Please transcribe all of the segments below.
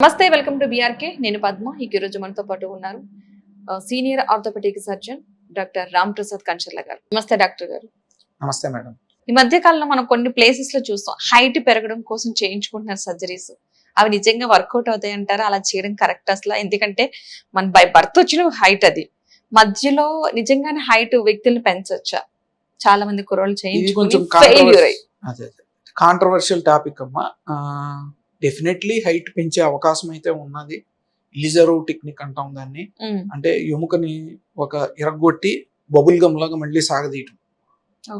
నమస్తే, welcome to BRK. నేను పద్మ. ఈ రోజు మనతో పాటు ఉన్నారు senior orthopaedic surgeon doctor Ram Prasad Kancharla గారు. నమస్తే డాక్టర్ గారు. నమస్తే మేడం. ఈ మధ్య కాలంలో మనం కొన్ని ప్లేసెస్ లో చూస్తాం, హైట్ పెరగడం కోసం చేయించుకుంటున్నారు సర్జరీస్. అవి నిజంగా వర్కౌట్ అవుతాయి అంటారా? అలా చేయడం కరెక్ట్ అసలు? ఎందుకంటే మన బై బర్త్ వచ్చిన హైట్ అది, మధ్యలో నిజంగానే హైట్ వ్యక్తుల్ని పెంచొచ్చా? చాలా మంది కుర్రోళ్ళు చేయించుకుని ఫెయిల్యూర్ అయ్యి. కాంట్రవర్షియల్ టాపిక్ అమ్మా. డెఫినెట్లీ హైట్ పెంచే అవకాశం అయితే ఉన్నది. లిజరో టెక్నిక్ అంటాం దాన్ని. అంటే ఎముకని ఒక ఇరగొట్టి బబుల్ గమ్ లాగా మళ్ళీ సాగదీయటం.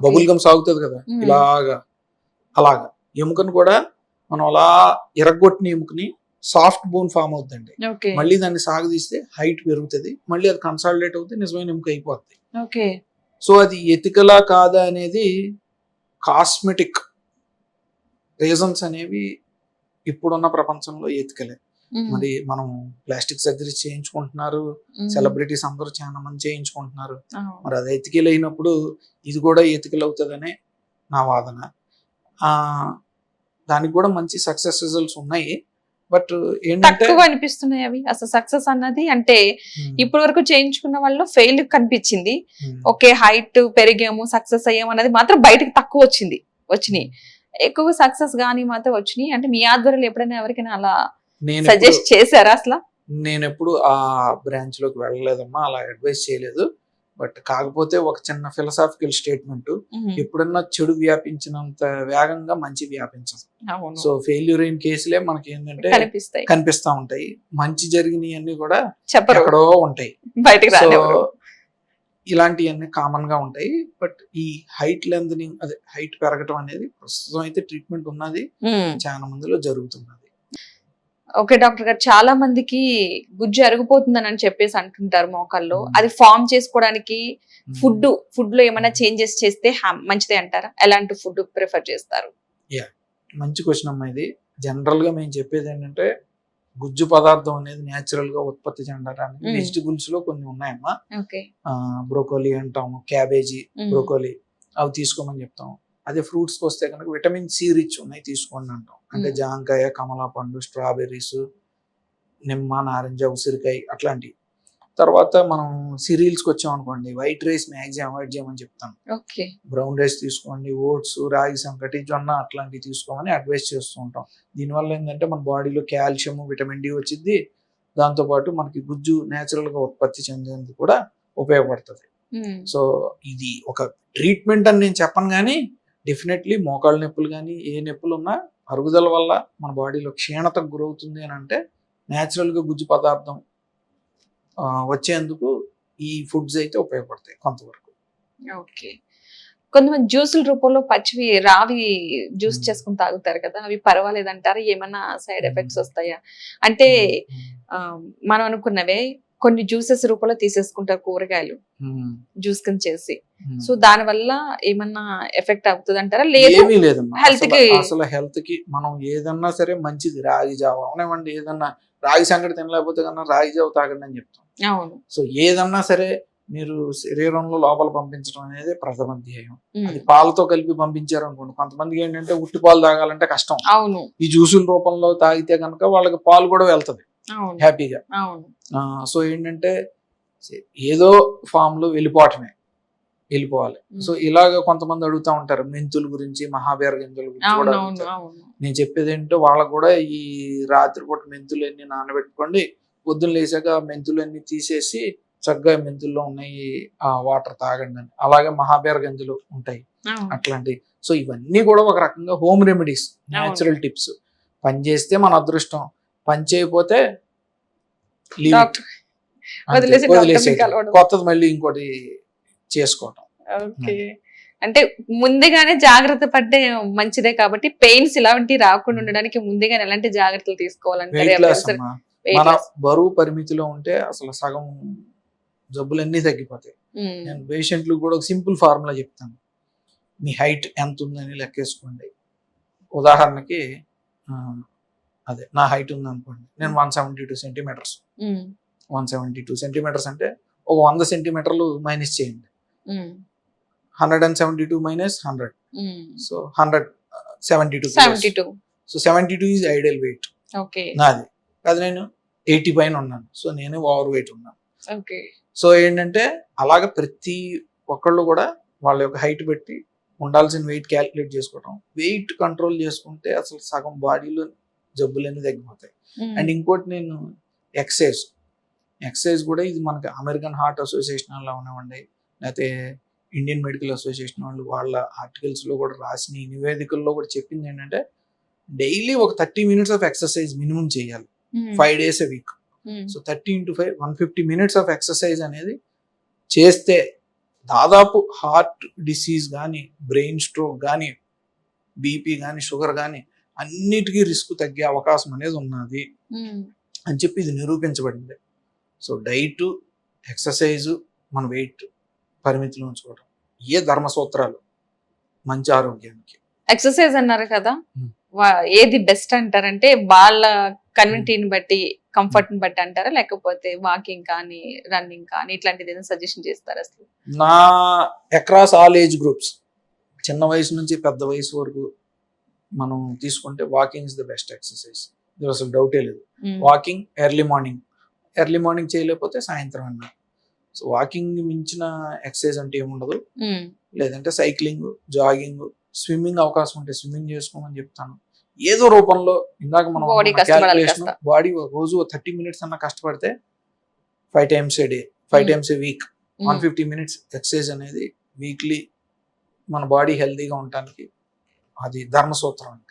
బబుల్ గమ్ సాగుతుంది కదా అలాగా ఎముకను కూడా మనం అలా ఇరగొట్టిన ఎముకని సాఫ్ట్ బోన్ ఫామ్ అవుతుందండి. మళ్ళీ దాన్ని సాగదీస్తే హైట్ పెరుగుతుంది, మళ్ళీ అది కన్సాలిడేట్ అవుతుంది, నిజమైన ఎముక అయిపోతుంది. సో అది ఎథికలా కాదా అనేది కాస్మెటిక్ రీజన్స్ అనేవి ఇప్పుడున్న ప్రపంచంలో ఎతికలే. మరి మనం ప్లాస్టిక్ సర్జరీ చేయించుకుంటున్నారు, సెలబ్రిటీస్ అందరూ చాలా మంది చేయించుకుంటున్నారు. మరి అది ఎతికల్ అయినప్పుడు ఇది కూడా ఎతికల్ అవుతుందనే నా వాదన. దానికి కూడా మంచి సక్సెస్ రిజల్ట్స్ ఉన్నాయి. బట్ ఏంటంటే అనిపిస్తున్నాయి అవి అసలు సక్సెస్ అన్నది. అంటే ఇప్పటి వరకు చేయించుకున్న వాళ్ళు ఫెయిల్ కనిపించింది. ఓకే, హైట్ పెరిగాము, సక్సెస్ అయ్యాము అన్నది మాత్రం బయటకు తక్కువ వచ్చినాయి. ఎక్కువ సక్సెస్ గానీ మాత్రం వచ్చినాయి. అంటే మీ ఆధ్వర్యంలో ఎప్పుడైనా ఎవరికైనా అలా సజెస్ట్ చేశారా? అసలు నేను ఎప్పుడు ఆ బ్రాంచ్ లోకి వెళ్ళలేదమ్మా, అలా అడ్వైస్ చేయలేదు. బట్ కాకపోతే ఒక చిన్న ఫిలసాఫికల్ స్టేట్మెంట్, ఎప్పుడన్నా చెడు వ్యాపించినంత వేగంగా మంచి వ్యాపించదు. సో ఫెయిల్యూర్ అయిన కేసులే మనకి ఏంటంటే కనిపిస్తా ఉంటాయి. మంచి జరిగినవన్నీ కూడా ఎక్కడో ఉంటాయి. ఇలాంటివన్నీ కామన్ గా ఉంటాయి. బట్ ఈ హైట్ లెంథనింగ్, అదే హైట్ పెరగటం అనేది ప్రస్తుతం అయితే ట్రీట్మెంట్ ఉన్నది, చాలా మందిలో జరుగుతున్నది. ఓకే డాక్టర్ గారు, చాలా మందికి గుజ్జు అరిగిపోతుందని చెప్పేసి అంటుంటారు మోకాల్లో. అది ఫామ్ చేసుకోవడానికి ఫుడ్ లో ఏమైనా చేంజెస్ చేస్తే మంచిదే అంటారా? ఎలాంటి ఫుడ్ ప్రిఫర్ చేస్తారు? మంచి క్వశ్చన్ అమ్మా. ఇది జనరల్ గా మేము చెప్పేది ఏంటంటే, గుజ్జు పదార్థం అనేది న్యాచురల్ గా ఉత్పత్తి చెందడానికి వెజిటబుల్స్ లో కొన్ని ఉన్నాయమ్మా. బ్రోకోలీ అంటాము, క్యాబేజీ, బ్రోకోలీ, అవి తీసుకోమని చెప్తాం. అదే ఫ్రూట్స్ కి వస్తే కనుక విటమిన్ సి రిచ్ ఉన్నాయి తీసుకోండి అంటాం. అంటే జాంకాయ, కమలా పండు, స్ట్రాబెర్రీస్, నిమ్మ, నారింజ, ఉసిరికాయ అట్లాంటివి. తర్వాత మనం సిరియల్స్ కి వచ్చాం అనుకోండి, వైట్ రైస్ మ్యాక్సిమం అవాయిడ్ చేయమని చెప్తాను. బ్రౌన్ రైస్ తీసుకోండి, ఓట్స్, రాగి సంకటి, జొన్న అట్లాంటివి తీసుకోమని అడ్వైస్ చేస్తూ ఉంటాం. దీనివల్ల ఏంటంటే మన బాడీలో కాల్షియం, విటమిన్ డి వచ్చింది. దాంతోపాటు మనకి గుజ్జు న్యాచురల్ గా ఉత్పత్తి చెందేందుకు కూడా ఉపయోగపడుతుంది. సో ఇది ఒక ట్రీట్మెంట్ అని నేను చెప్పను, కానీ డెఫినెట్లీ మోకాళ్ళ నొప్పులు కానీ ఏ నొప్పులు ఉన్నా అరుగుదల వల్ల మన బాడీలో క్షీణతకు గురవుతుంది అని అంటే న్యాచురల్ గా గుజ్జు పదార్థం వచ్చేందుకు ఈ ఫుడ్స్ అయితే ఉపయోగపడతాయి కొంతవరకు. ఓకే, కొంతమంది జ్యూసుల రూపంలో పచ్చివి రావి జ్యూస్ చేసుకుని తాగుతారు కదా, అవి పర్వాలేదంటారా? ఏమన్నా సైడ్ ఎఫెక్ట్స్ వస్తాయా? అంటే మనం అనుకున్నవే కొన్ని జ్యూసెస్ రూపంలో తీసేసుకుంటారు కూరగాయలు, జ్యూస్ కింద చేసి. సో దాని వల్ల ఏమన్నా ఎఫెక్ట్ అవుతుంది అంటారా? ఏమీ లేదమ్మా. అసలు హెల్త్ కి మనం ఏదన్నా సరే మంచిది. రాగి జావ అవనివ్వండి, ఏదన్నా రాగి సంగటి తినలేకపోతే కన్నా రాగి జావ తాగండి అని చెప్తాం. సో ఏదన్నా సరే మీరు శరీరంలో లోపల పంపించడం అనేది ప్రథమ ధ్యేయం. అది పాలతో కలిపి పంపించారు అనుకోండి, కొంతమందికి ఏంటంటే ఉట్టి పాలు తాగాలంటే కష్టం. ఈ జ్యూసుల రూపంలో తాగితే కనుక వాళ్ళకి పాలు కూడా వెళ్తది హ్యాపీగా. సో ఏంటంటే ఏదో ఫామ్ లో వెళ్ళిపోవాలి. సో ఇలాగ కొంతమంది అడుగుతా ఉంటారు మెంతుల గురించి, మహాబీర గింజల గురించి కూడా. నేను చెప్పేది ఏంటంటే వాళ్ళకు కూడా ఈ రాత్రిపూట మెంతులన్నీ నానబెట్టుకోండి, పొద్దున్న లేచాక మెంతులన్నీ తీసేసి చక్కగా మెంతుల్లో ఉన్నాయి ఆ వాటర్ తాగండి అని. అలాగే మహాబీర గింజలు ఉంటాయి అట్లాంటివి. సో ఇవన్నీ కూడా ఒక రకంగా హోమ్ రెమెడీస్, న్యాచురల్ టిప్స్. పని చేస్తే మన అదృష్టం, పని చేయకపోతే వదిలేసి కొత్తది మళ్ళీ ఇంకోటి చేసుకోవటం. అంటే ముందుగానే జాగ్రత్త పడ్డే మంచిదే. కాబట్టి పెయిన్స్ ఇలాంటివి రాకుండా ఉండడానికి ముందుగానే ఎలాంటి జాగ్రత్తలు తీసుకోవాలంటే, మన బరువు పరిమితిలో ఉంటే అసలు సగం జబ్బులన్నీ తగ్గిపోతాయి. నేను పేషెంట్లు కూడా ఒక సింపుల్ ఫార్ములా చెప్తాను. మీ హైట్ ఎంత ఉందని లెక్కేసుకోండి. ఉదాహరణకి అదే నా హైట్ ఉంది అనుకోండి, నేను 172 సెంటీమీటర్స్. 172 సెంటీమీటర్స్ అంటే ఒక 100 సెంటీమీటర్లు మైనస్ చేయండి. 172 minus 100, so 172. So 72 is ideal weight నాది. అది నేను 80 పైన ఉన్నాను. సో నేనే ఓవర్ వెయిట్ ఉన్నాను. ఓకే. సో ఏంటంటే అలాగ ప్రతి ఒక్కళ్ళు కూడా వాళ్ళ యొక్క హైట్ పెట్టి ఉండాల్సిన వెయిట్ క్యాలిక్యులేట్ చేసుకోవడం, వెయిట్ కంట్రోల్ చేసుకుంటే అసలు సగం బాడీలో జబ్బులన్నీ తగ్గిపోతాయి. అండ్ ఇంకోటి నేను ఎక్సర్సైజ్ కూడా ఇది మనకి అమెరికన్ హార్ట్ అసోసియేషన్ అలా ఉన్నవండి, లేకపోతే ఇండియన్ మెడికల్ అసోసియేషన్ వాళ్ళు వాళ్ళ ఆర్టికల్స్లో కూడా రాసిన ఈ నివేదికల్లో కూడా చెప్పింది ఏంటంటే డైలీ ఒక 30 minutes ఆఫ్ ఎక్సర్సైజ్ మినిమం చేయాలి 5 days a week. So 30 into 5 150 minutes of exercise అనేది చేస్తే దాదాపు హార్ట్ డిసీజ్ కానీ, బ్రెయిన్ స్ట్రోక్ కానీ, బీపీ కానీ, షుగర్ కానీ అన్నిటికీ రిస్క్ తగ్గే అవకాశం అనేది ఉన్నది అని చెప్పి ఇది నిరూపించబడింది. సో డైట్, ఎక్సర్సైజు, మన వెయిట్ పరిమితిలో ఉంచుకోవడం, ఏ ధర్మసూత్రాలు మంచి ఆరోగ్యానికి. ఎక్సర్సైజ్ అన్నారు కదా, Hmm. ఏది బెస్ట్ అంటారంటే వాళ్ళ కన్వీనియన్స్ బట్టి, కంఫర్ట్ ని బట్టి అంటారా, లేకపోతే వాకింగ్ కానీ, రన్నింగ్ కానీ ఇట్లాంటిది ఏదైనా సజెషన్ చేస్తారా అసలు? నా అక్రాస్ ఆల్ ఏజ్ గ్రూప్స్, చిన్న వయసు నుంచి పెద్ద వయసు వరకు మనం తీసుకుంటే walking is the best exercise. ఇది అసలు డౌటే లేదు. వాకింగ్ ఎర్లీ మార్నింగ్ చేయలేకపోతే సాయంత్రం అన్నా. సో వాకింగ్ మించిన ఎక్సర్సైజ్ అంటే ఏముండదు. లేదంటే సైక్లింగ్, జాగింగ్, స్విమ్మింగ్ అవకాశం ఉంటే స్విమ్మింగ్ చేసుకోమని చెప్తాను. ఏదో రూపంలో ఇందాక మనం Body కష్టపడాలి కాస్త. బాడీ రోజు 30 minutes అన్నా కష్టపడితే 5 times a day, 5 times a week, 150 minutes exercise అనేది వీక్లీ మన బాడీ హెల్తీగా ఉండటానికి అది ధర్మసూత్రం.